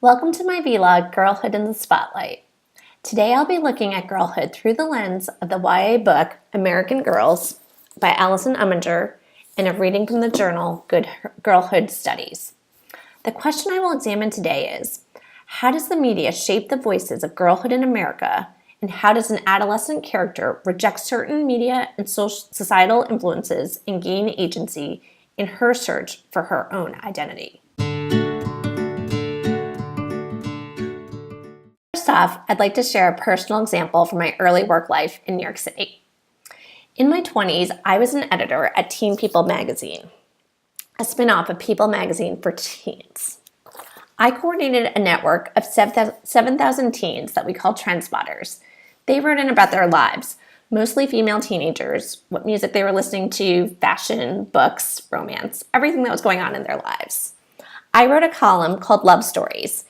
Welcome to my vlog, Girlhood in the Spotlight. Today I'll be looking at girlhood through the lens of the YA book American Girls by Allison Umminger and a reading from the journal Girlhood Studies. The question I will examine today is, how does the media shape the voices of girlhood in America, and how does an adolescent character reject certain media and societal influences and gain agency in her search for her own identity? First off, I'd like to share a personal example from my early work life in New York City. In my 20s, I was an editor at Teen People magazine, a spin-off of People magazine for teens. I coordinated a network of 7,000 teens that we called trend spotters. They wrote in about their lives, mostly female teenagers, what music they were listening to, fashion, books, romance, everything that was going on in their lives. I wrote a column called Love Stories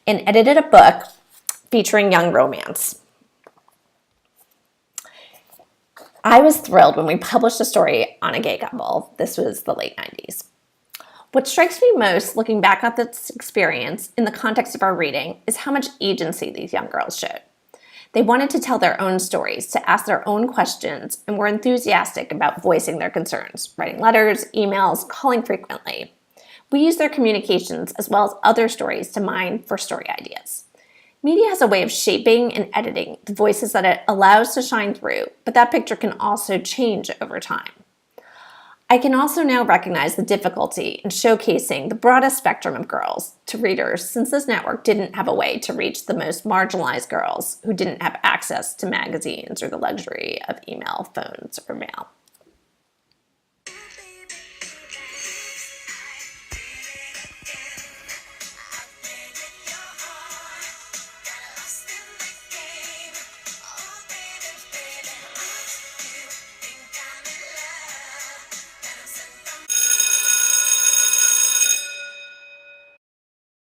and edited a book featuring young romance. I was thrilled when we published a story on a gay couple. This was the late 90s. What strikes me most looking back at this experience in the context of our reading is how much agency these young girls showed. They wanted to tell their own stories, to ask their own questions, and were enthusiastic about voicing their concerns, writing letters, emails, calling frequently. We use their communications as well as other stories to mine for story ideas. Media has a way of shaping and editing the voices that it allows to shine through, but that picture can also change over time. I can also now recognize the difficulty in showcasing the broadest spectrum of girls to readers, since this network didn't have a way to reach the most marginalized girls who didn't have access to magazines or the luxury of email, phones, or mail.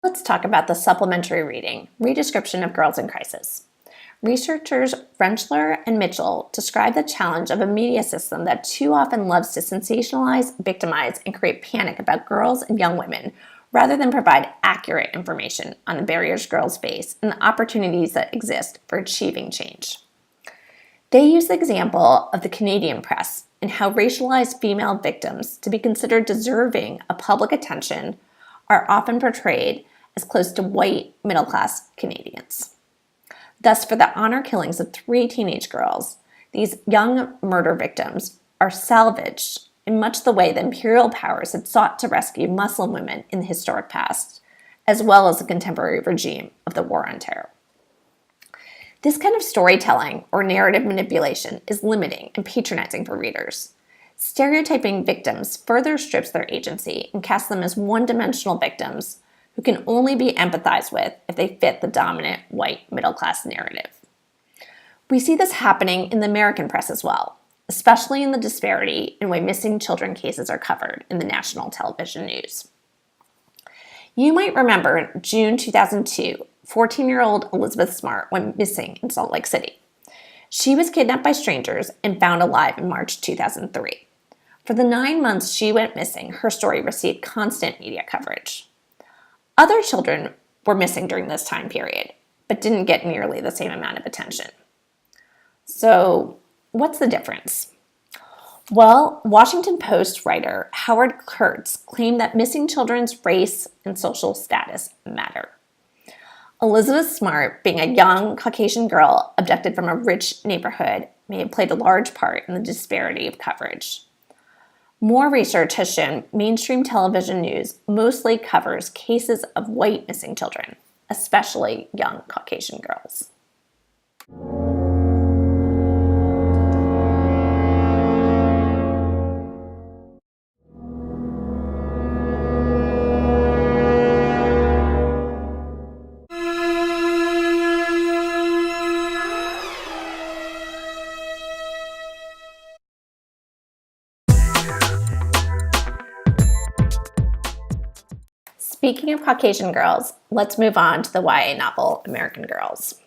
Let's talk about the supplementary reading, Redescription of Girls in Crisis. Researchers Frenchler and Mitchell describe the challenge of a media system that too often loves to sensationalize, victimize, and create panic about girls and young women, rather than provide accurate information on the barriers girls face and the opportunities that exist for achieving change. They use the example of the Canadian press and how racialized female victims, to be considered deserving of public attention, are often portrayed as close to white middle-class Canadians. Thus, for the honor killings of 3 teenage girls, these young murder victims are salvaged in much the way the imperial powers had sought to rescue Muslim women in the historic past, as well as the contemporary regime of the War on Terror. This kind of storytelling or narrative manipulation is limiting and patronizing for readers. Stereotyping victims further strips their agency and casts them as one-dimensional victims who can only be empathized with if they fit the dominant white middle-class narrative. We see this happening in the American press as well, especially in the disparity in way missing children cases are covered in the national television news. You might remember in June 2002, 14-year-old Elizabeth Smart went missing in Salt Lake City. She was kidnapped by strangers and found alive in March 2003. For the 9 months she went missing, her story received constant media coverage. Other children were missing during this time period, but didn't get nearly the same amount of attention. So, what's the difference? Well, Washington Post writer Howard Kurtz claimed that missing children's race and social status matter. Elizabeth Smart, being a young Caucasian girl abducted from a rich neighborhood, may have played a large part in the disparity of coverage. More research has shown mainstream television news mostly covers cases of white missing children, especially young Caucasian girls. Speaking of Caucasian girls, let's move on to the YA novel American Girls.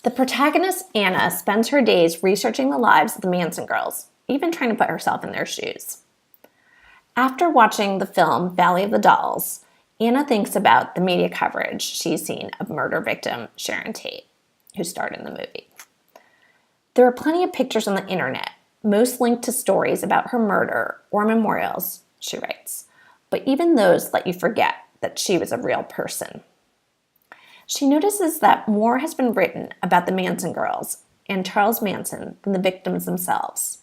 The protagonist, Anna, spends her days researching the lives of the Manson girls, even trying to put herself in their shoes. After watching the film Valley of the Dolls, Anna thinks about the media coverage she's seen of murder victim Sharon Tate, who starred in the movie. There are plenty of pictures on the internet, most linked to stories about her murder or memorials, she writes, but even those let you forget that she was a real person. She notices that more has been written about the Manson girls and Charles Manson than the victims themselves.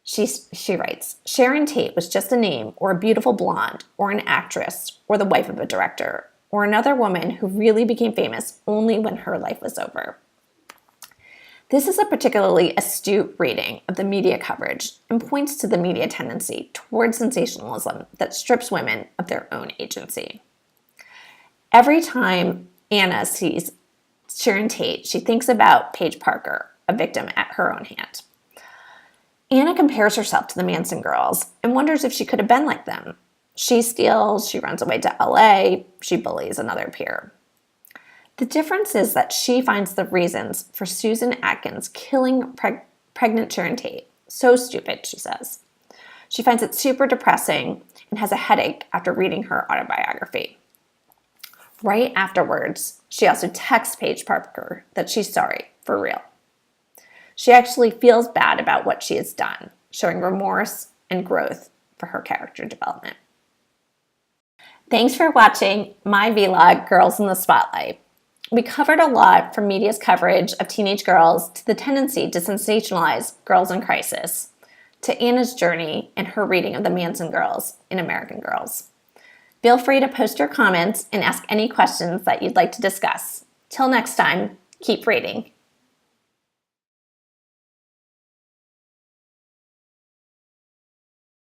She writes, Sharon Tate was just a name or a beautiful blonde or an actress or the wife of a director or another woman who really became famous only when her life was over. This is a particularly astute reading of the media coverage and points to the media tendency towards sensationalism that strips women of their own agency. Every time Anna sees Sharon Tate, she thinks about Paige Parker, a victim at her own hand. Anna compares herself to the Manson girls and wonders if she could have been like them. She steals, she runs away to LA, she bullies another peer. The difference is that she finds the reasons for Susan Atkins killing pregnant Sharon Tate so stupid, she says. She finds it super depressing and has a headache after reading her autobiography. Right afterwards, she also texts Paige Parker that she's sorry, for real. She actually feels bad about what she has done, showing remorse and growth for her character development. Thanks for watching my vlog, Girls in the Spotlight. We covered a lot from media's coverage of teenage girls to the tendency to sensationalize girls in crisis, to Anna's journey and her reading of the Manson girls in American Girls. Feel free to post your comments and ask any questions that you'd like to discuss. Till next time, keep reading.